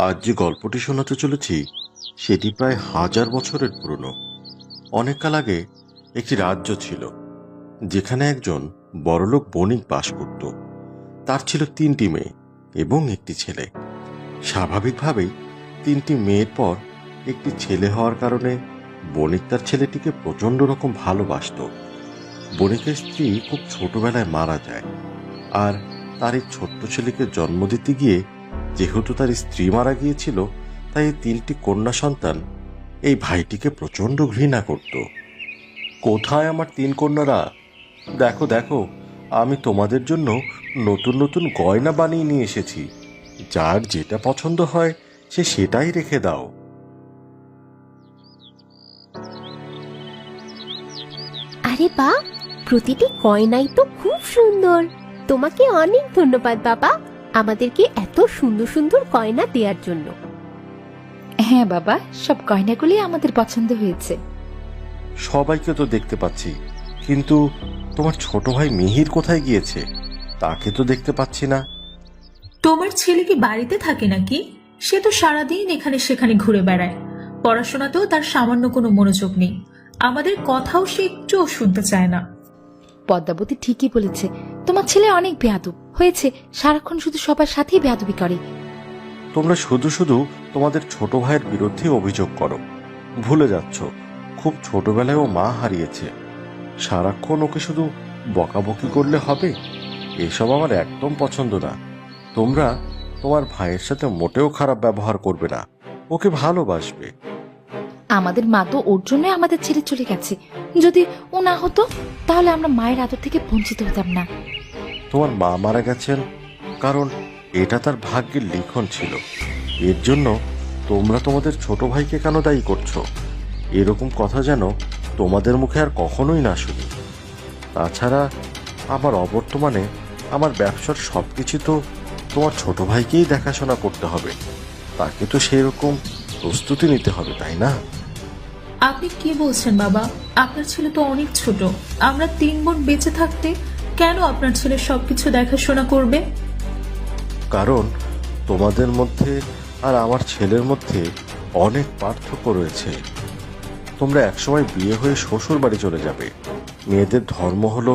আজ যে গল্পটি শোনাতে চলেছি সেটি প্রায় 1000 বছরের পুরনো। অনেক কাল আগে একটি রাজ্য ছিল যেখানে একজন বড়লোক বণিক বাস করত। তার ছিল 3টি মেয়ে এবং একটি ছেলে। স্বাভাবিকভাবেই 3টি মেয়ের পর একটি ছেলে হওয়ার কারণে বণিক তার ছেলেটিকে প্রচণ্ড রকম ভালোবাসত। বণিকের স্ত্রী খুব ছোটবেলায় মারা যায়, আর তার এই ছোট্ট ছেলেকে জন্ম দিতে গিয়ে যেহেতু তার স্ত্রী মারা গিয়েছিল, তাই এই 3টি কন্যা সন্তান এই ভাইটিকে প্রচণ্ড ঘৃণা করত। কোথায় আমার 3 কন্যারা? দেখো দেখো, আমি তোমাদের জন্য নতুন নতুন গয়না বানিয়ে নিয়ে এসেছি। যার যেটা পছন্দ হয় সে সেটাই রেখে দাও। আরে বা, প্রতিটি গয়নাই তো খুব সুন্দর। তোমাকে অনেক ধন্যবাদ বাবা, আমাদেরকে এত সুন্দর সুন্দর গয়না দেওয়ার জন্য। হ্যাঁ বাবা, সব গয়নাগুলি আমাদের পছন্দ হয়েছে। সবাইকে তো দেখতে পাচ্ছি, কিন্তু তোমার ছোট ভাই মিহির কোথায় গিয়েছে? তাকে তো দেখতে পাচ্ছি না। তোমার ছেলে কি বাড়িতে থাকে নাকি? সে তো সারাদিন এখানে সেখানে ঘুরে বেড়ায়। পড়াশোনাতেও তার সামান্য কোনো মনোযোগ নেই। আমাদের কথাও সে একটুও শুনতে চায় না। পদ্মাবতী ঠিকই বলেছে, তোমার ছেলে অনেক বেয়াদব হয়েছে, সারাক্ষণ শুধু সবার সাথেই বেয়াদবি করে। তোমরা শুধু শুধু তোমাদের ছোট ভাইয়ের বিরুদ্ধে অভিযোগ করো। ভুলে যাচ্ছ খুব ছোটবেলায় ও মা হারিয়েছে। সারাক্ষণ ওকে শুধু বকাবকি করলে হবে? এসব আমার একদম পছন্দ না। তোমরা তোমার ভাইয়ের সাথে মোটেও খারাপ ব্যবহার করবে না, ওকে ভালোবাসবে। আমাদের মা তো ওর জন্য আমাদের ছেড়ে চলে গেছে। যদি ও না হতো তাহলে আমরা মায়ের আদর থেকে বঞ্চিত হতাম না। তোমার মা মারা গেছেন কারণ এটা তার ভাগ্যের লিখন ছিল। এর জন্য তোমরা তোমাদের ছোট ভাইকে কেন দায়ী করছো? এরকম কথা যেন তোমাদের মুখে আর কখনোই না শুনি। তাছাড়া আমার অবর্তমানে আমার ব্যবসার সবকিছু তো তোমার ছোট ভাইকেই দেখাশোনা করতে হবে। তাকে তো সেরকম প্রস্তুতি নিতে হবে, তাই না? আপনি কি বলছেন বাবা? আপনার ছেলে তো অনেক ছোট। আমরা 3 বোন বেঁচে থাকতে কেন আপনার ছেলে সবকিছু দেখাশোনা করবে? কারণ তোমাদের মধ্যে আর আমার ছেলের মধ্যে অনেক পার্থক্য রয়েছে। তোমরা একসময় বিয়ে হয়ে শ্বশুর বাড়ি চলে যাবে। মেয়েদের ধর্ম হলো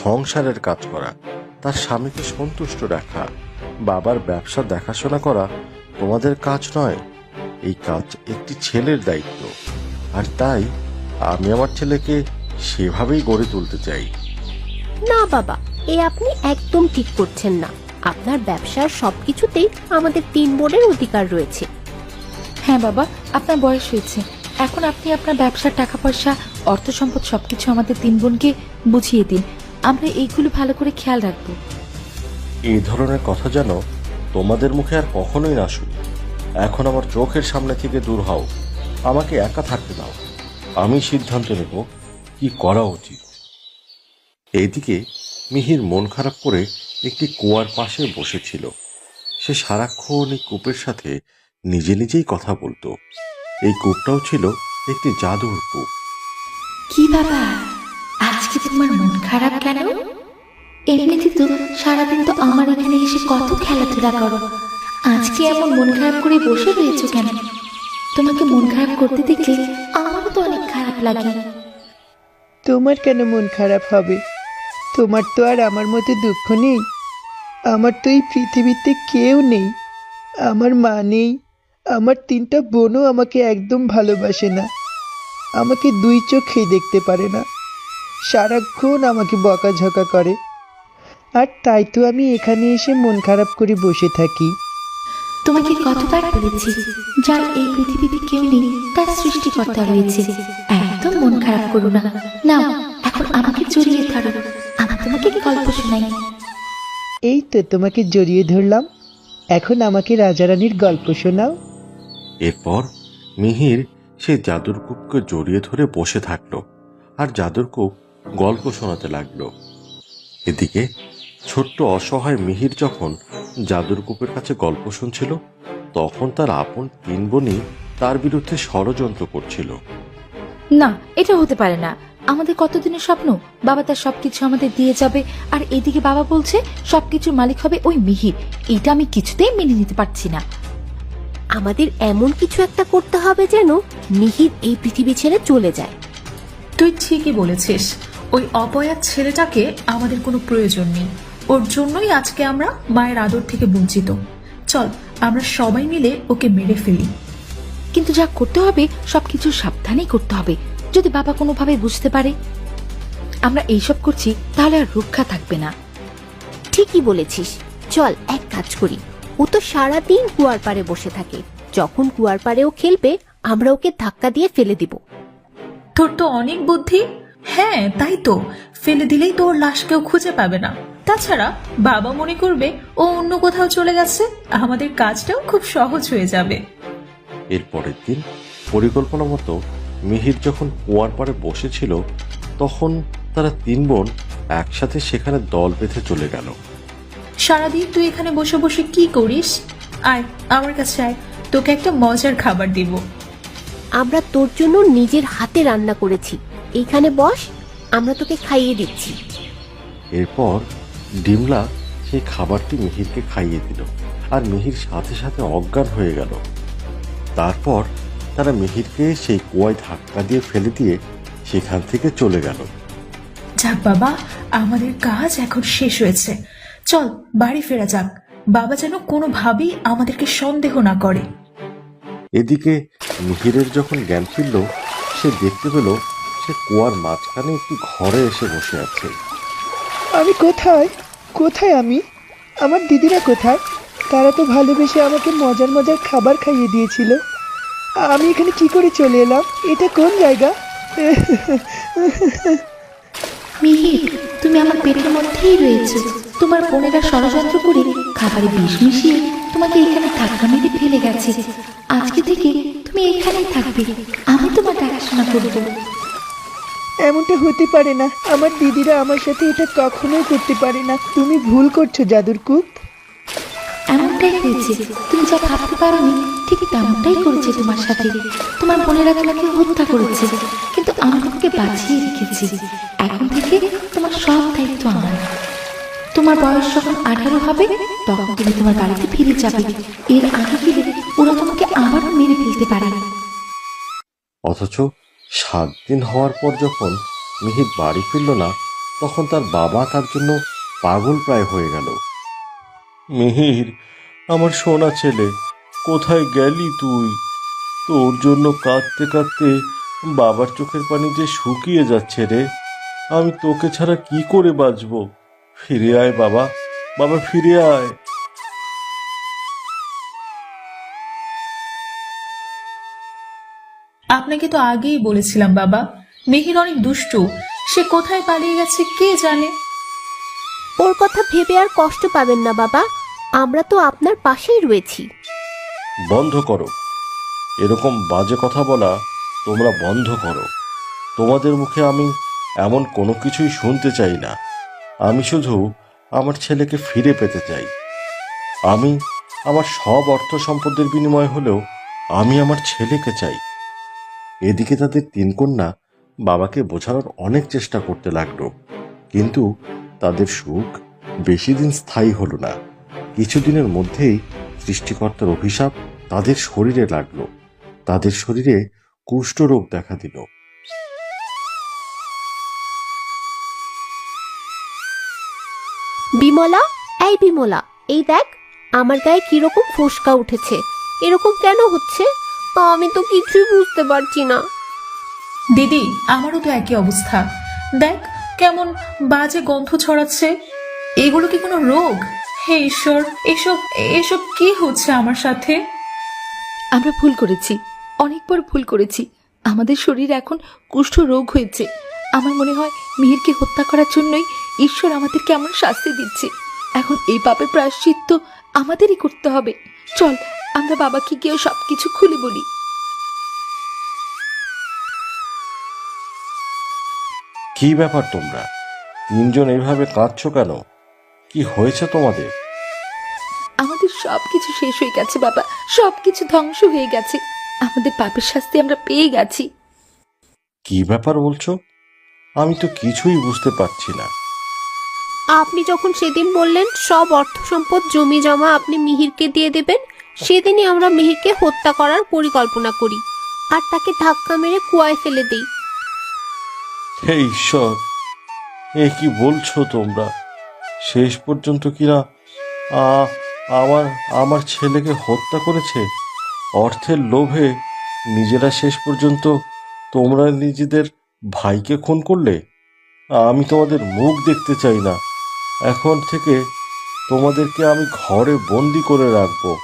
সংসারের কাজ করা, তার স্বামীকে সন্তুষ্ট রাখা। বাবার ব্যবসা দেখাশোনা করা তোমাদের কাজ নয়, এই কাজ একটি ছেলের দায়িত্ব। আর তাই আমি আমার ছেলেকে সেভাবেই গড়ে তুলতে চাই। না বাবা, এ আপনি একদম ঠিক করছেন না। আপনার ব্যবসার সবকিছুতেই আমাদের 3 বোনের অধিকার রয়েছে। হ্যাঁ বাবা, আপনার বয়স হয়েছে, এখন আপনি আপনার ব্যবসার টাকা পয়সা, অর্থ সম্পদ সবকিছু আমাদের 3 বোনকে বুঝিয়ে দিন। আমরা এইগুলো ভালো করে খেয়াল রাখবো। এই ধরনের কথা যেন তোমাদের মুখে আর কখনোই না শুনি। এখন আমার চোখের সামনে থেকে দূর হও, আমাকে একা থাকতে দাও। আমি সিদ্ধান্ত নেব কি করা উচিত। এইদিকে মিহির মন খারাপ করে একটি কুয়ার পাশে বসেছিল। সে সারাক্ষণ এই কূপের সাথে নিজে নিজেই কথা বলতো। এই কূপটাও ছিল একটি জাদুর কূপ। কি বাবা, আজকে তোমার মন খারাপ কেন? এমনিতে তো সারাদিন তো আমার এখানে এসে কত খেলাধুলা করো, আজকে এমন মন খারাপ করে বসে রয়েছো কেন? তোমাকে মন খারাপ করতে দেখলে আমারও তো অনেক খারাপ লাগে। তোমার কেন মন খারাপ হবে? তোমার তো আর আমার মতো দুঃখ নেই। আমার তো এই পৃথিবীতে কেউ নেই। আমার মা নেই, আমার 3টা বোনও আমাকে একদম ভালোবাসে না। আমাকে 2 চোখেই দেখতে পারে না, সারাক্ষণ আমাকে বকাঝকা করে। আর তাই তো আমি এখানে এসে মন খারাপ করে বসে থাকি। তোমাকে কতবার বলেছি, যার এই পৃথিবীতে কেউ নেই তার সৃষ্টিকর্তা রয়েছে। একদম মন খারাপ করো না। নাও, এখন আমাকে জড়িয়ে ধরো, আমি তোমাকে গল্প শোনাই। এই তো তোমাকে জড়িয়ে ধরলাম, এখন আমাকে রাজারানীর গল্প শোনাও। এরপর মিহির সেই জাদুর কূপকে জড়িয়ে ধরে বসে থাকলো, আর জাদুর কূপ গল্প শোনাতে লাগলো। এদিকে ছোট্ট অসহায় মিহির যখন জাদুর কূপের কাছে গল্প শুনছিল, তখন তার আপন 3 বোনই তার বিরুদ্ধে ষড়যন্ত্র করছিল। না, এটা হতে পারে না। আমাদের কতদিনের স্বপ্ন, বাবা তার সবকিছু আমাদের দিয়ে যাবে, আর এদিকে বাবা বলছে সবকিছুর মালিক হবে ওই মিহির। এটা আমি কিছুতেই মেনে নিতে পারছি না। আমাদের এমন কিছু একটা করতে হবে যেন মিহির এই পৃথিবী ছেড়ে চলে যায়। তুই ঠিকই বলেছিস, ওই অপয়া ছেলেটাকে আমাদের কোনো প্রয়োজন নেই। ওর জন্যই আজকে আমরা মায়ের আদর থেকে বঞ্চিত। চল আমরা সবাই মিলে ওকে মেরে ফেলি। কিন্তু যা করতে হবে সবকিছু সাবধানেই করতে হবে। যদি বাবা কোনোভাবে বুঝতে পারে আমরা এইসব করছি তাহলে আর রক্ষা থাকবে না। ঠিকই বলেছিস, চল এক কাজ করি। ও তো সারাদিন কুয়ার পাড়ে বসে থাকে, যখন কুয়ার পাড়ে ও খেলবে আমরা ওকে ধাক্কা দিয়ে ফেলে দিব। তোর তো অনেক বুদ্ধি। হ্যাঁ তাই তো, ফেলে দিলেই তো ওর লাশ কেউ খুঁজে পাবে না। তাছাড়া বাবা মনে করবে ও অন্য কোথাও চলে গেছে, আমাদের কাজটাও খুব সহজ হয়ে যাবে। এর পরের দিন পরিকল্পনা মতো মিহির যখন কুয়ার পাড়ে বসেছিল, তখন তারা 3 বোন একসাথে সেখানে দল বেঁধে চলে গেল। সারাদিন তুই এখানে বসে বসে কি করিস? আয় আমার কাছে আয়, তোকে একটা মজার খাবার দিব। আমরা তোর জন্য নিজের হাতে রান্না করেছি, এইখানে বস, আমরা তোকে খাইয়ে দিচ্ছি। এরপর ডিমলা সেই খাবারটি মিহিরকে খাইয়ে দিল, আর মিহির সাথে সাথে অজ্ঞান হয়ে গেল। তারপর তারা মিহিরকে সেই কুয়ায় ধাক্কা দিয়ে ফেলে দিয়ে সেখান থেকে চলে গেল। যাক বাবা, আমাদের কাজ এখন শেষ হয়েছে। চল বাড়ি ফেরা যাক, বাবা যেন কোনোভাবেই আমাদেরকে সন্দেহ না করে। এদিকে মিহিরের যখন জ্ঞান ফিরল, সে দেখতে পেল সে কুয়ার মাঝখানে একটি ঘরে এসে বসে আছে। আমি কোথায়? কোথায় আমি? আমার দিদিরা কোথায়? তারা তো ভালোবেসে আমাকে মজার মজার খাবার খাইয়ে দিয়েছিল। আমি এখানে কি করে চলে এলাম? এটা কোন জায়গা? মিহির, তুমি আমার পেটের মধ্যেই রয়েছে। তোমার বোনেরা ষড়যন্ত্র করে খাবারে বিষ মিশিয়ে তোমাকে এখানে ধাক্কা মেরে ফেলে গেছে। আজকে থেকে তুমি এখানেই থাকবে, আমি তোমার দেখাশোনা করব। এমনটা হতে পারে না, আমার দিদিরা আমার সাথে এটা কখনোই করতে পারে না। তুমি ভুল করছো জাদুরকুপ। এমনটাই হয়েছে, তুমি যা ভাবতে পারোনি ঠিক তেমনটাই করেছে তোমার সাথে। তোমার বোনেরা তোমাকে হত্যা করেছে, কিন্তু আমি তোমাকে বাঁচিয়ে রেখেছি। এখন থেকে তোমার সব দায়িত্ব আমার। তোমার বয়স যখন 18 হবে তখন তুমি তোমার বাড়িতে ফিরে যাবে। এর আগে গেলে ওরা তোমাকে আবারও মেরে ফেলতে পারে। অথচ 7 দিন হওয়ার পর যখন মিহির বাড়ি ফিরল না, তখন তার বাবা তার জন্য পাগল প্রায় হয়ে গেল। মিহির, আমার সোনা ছেলে, কোথায় গেলি তুই? তোর জন্য কাঁদতে কাঁদতে বাবার চোখের পানি যে শুকিয়ে যাচ্ছে রে। আমি তোকে ছাড়া কি করে বাঁচব? ফিরে আয় বাবা, বাবা ফিরে আয়। আপনাকে তো আগেই বলেছিলাম বাবা, মিহির অনেক দুষ্টু। সে কোথায় পালিয়ে গেছে কে জানে। ওর কথা ভেবে আর কষ্ট পাবেন না বাবা, আমরা তো আপনার পাশেই রয়েছি। বন্ধ করো, এরকম বাজে কথা বলা তোমরা বন্ধ করো। তোমাদের মুখে আমি এমন কোনো কিছুই শুনতে চাই না। আমি শুধু আমার ছেলেকে ফিরে পেতে চাই। আমি আমার সব অর্থ সম্পদের বিনিময় হলেও আমি আমার ছেলেকে চাই। এদিকে তাদের 3 কন্যা বাবাকে বোঝানোর অনেক চেষ্টা করতে লাগলো, কিন্তু তাদের সুখ বেশি দিন স্থায়ী হলো না। কিছুদিনের মধ্যেই সৃষ্টিকর্তার অভিশাপ তাদের শরীরে লাগলো। তাদের শরীরে কুষ্ঠরোগ দেখা দিল। বিমলা, এই বিমলা, এই দেখ আমার গায়ে কিরকম ফোসকা উঠেছে। এরকম কেন হচ্ছে? আমি তো কিছুই বুঝতে পারছি না। দিদি, আমারও তো একই অবস্থা। দেখ কেমন বাজে গন্ধ ছড়াচ্ছে। এগুলো কি কোনো রোগ? হে ঈশ্বর, এসব এসব কি হচ্ছে আমার সাথে? আমরা ভুল করেছি, অনেক বড় ভুল করেছি। আমাদের শরীর এখন কুষ্ঠ রোগ হয়েছে। আমার মনে হয় মিহিরকে হত্যা করার জন্যই ঈশ্বর আমাদেরকে এমন শাস্তি দিচ্ছে। এখন এই পাপের প্রায়শ্চিত্ত আমাদেরই করতে হবে। চল আমরা বাবাকে গিয়ে সবকিছু খুলে বলি। কি ব্যাপার তোমরা 3 জন এইভাবে কাঁদছো কেন? কি হয়েছে তোমাদের? আমাদের সবকিছু শেষ হয়ে গেছে বাবা, সবকিছু ধ্বংস হয়ে গেছে। আমাদের পাপের শাস্তি আমরা পেয়ে গেছি। কি ব্যাপার বলছো? আমি তো কিছুই বুঝতে পারছি না। আপনি যখন সেদিন বললেন সব অর্থ সম্পদ জমি জমা আপনি মিহিরকে দিয়ে দেবেন, সেদিনই আমরা মিহিরকে হত্যা করার পরিকল্পনা করি আর তাকে ধাক্কা মেরে কুয়ায় ফেলে দিই। হে ঈশ্বর, এ কি বলছো তোমরা? শেষ পর্যন্ত কিনা আ- আমার আমার ছেলেকে হত্যা করেছে অর্থের লোভে। নিজেরা শেষ পর্যন্ত তোমরা নিজেদের ভাইকে খুন করলে। আমি তোমাদের মুখ দেখতে চাই না। এখন থেকে তোমাদেরকে আমি ঘরে বন্দি করে রাখবো।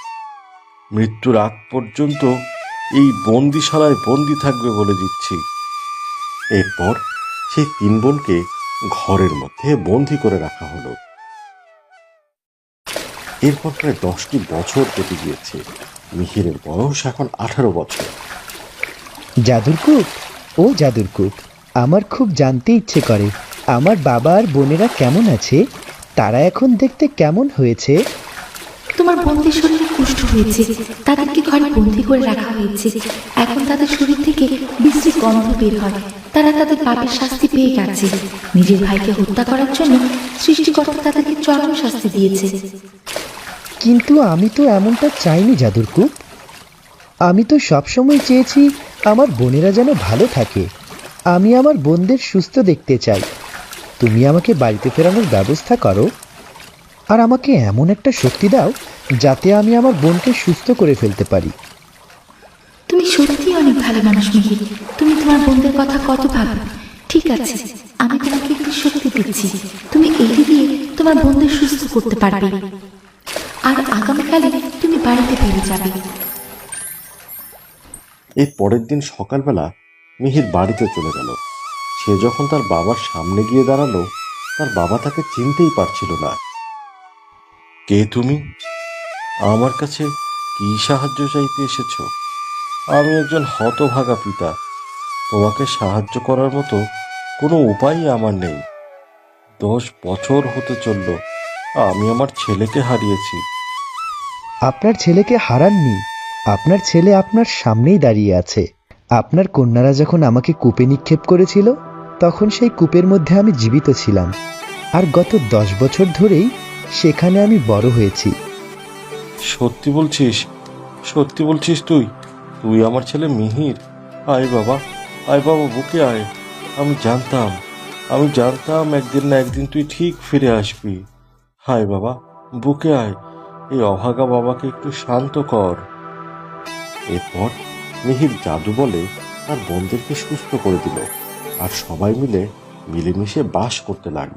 মৃত্যুর আগ পর্যন্ত এই বন্দিশালায় বন্দি থাকবে বলে দিচ্ছি। এরপর সেই তিন বোনকে ঘরের মধ্যে বন্দি করে রাখা হলো। এরপর প্রায় 10টি বছর কেটে গিয়েছে। মিহিরের বয়স এখন 18 বছর। জাদুরকুপ, ও জাদুরকুপ, আমার খুব জানতে ইচ্ছে করে আমার বাবা আর বোনেরা কেমন আছে। তারা এখন দেখতে কেমন হয়েছে? তোমার বোনদের শরীরে কুষ্ঠ হয়েছে, তাদেরকে ঘরে বন্দি করে রাখা হয়েছে। এখন তাদের শরীর থেকে বিশ্রী গন্ধ বের হয়। তারা তাদের পাপের শাস্তি পেয়ে গেছে। নিজের ভাইকে হত্যা করার জন্য সৃষ্টিকর্তা তাদেরকে চরম শাস্তি দিয়েছে। কিন্তু আমি তো এমনটা চাইনি জাদুরকুপ। আমি তো সবসময় চেয়েছি আমার বোনেরা যেন ভালো থাকে। আমি আমার বোনদের সুস্থ দেখতে চাই। তুমি আমাকে বাড়িতে ফেরানোর ব্যবস্থা করো আর আমাকে এমন একটা শক্তি দাও যাতে আমি আমার বোনকে সুস্থ করে ফেলতে পারি। তুমি সত্যি অনেক ভালো মানুষ মিহির। তুমি তোমার বোনদের কথা কত ভাবো। ঠিক আছে, আমি তোমাকে একটু শক্তি দিচ্ছি। তুমি এটি দিয়ে তোমার বোনদের সুস্থ করতে পারবে আর আগামীকালে তুমি বাড়িতে ফিরে যাবে। এর পরের দিন সকালবেলা মিহির বাড়িতে চলে গেল। সে যখন তার বাবার সামনে গিয়ে দাঁড়ালো, তার বাবা তাকে চিনতেই পারছিল না। কে তুমি? আমার কাছে কি সাহায্য চাইতে এসেছো? আমি একজন হতভাগা পিতা। তোমাকে সাহায্য করার মতো কোনো উপায়ই আমার নেই। 10 বছর হতে চলল আমি আমার ছেলেকে হারিয়েছি। আপনার ছেলেকে হারাননি। আপনার ছেলে আপনার সামনেই দাঁড়িয়ে আছে। আপনার কন্যারা যখন আমাকে কূপে নিক্ষেপ করেছিল তখন সেই কূপের মধ্যে আমি জীবিত ছিলাম। আর গত 10 বছর ধরেই সেখানে আমি বড় হয়েছি। সত্যি বলছিস? সত্যি বলছিস তুই? তুই আমার ছেলে মিহির? আয় বাবা, আয় বাবা, বুকে আয়। আমি জানতাম একদিন না একদিন তুই ঠিক ফিরে আসবি। হায় বাবা, বুকে আয়। এই অভাগা বাবাকে একটু শান্ত কর। এরপর মিহির জাদু বলে তার বোনদেরকে সুস্থ করে দিল আর সবাই মিলে মিলেমিশে বাস করতে লাগলো।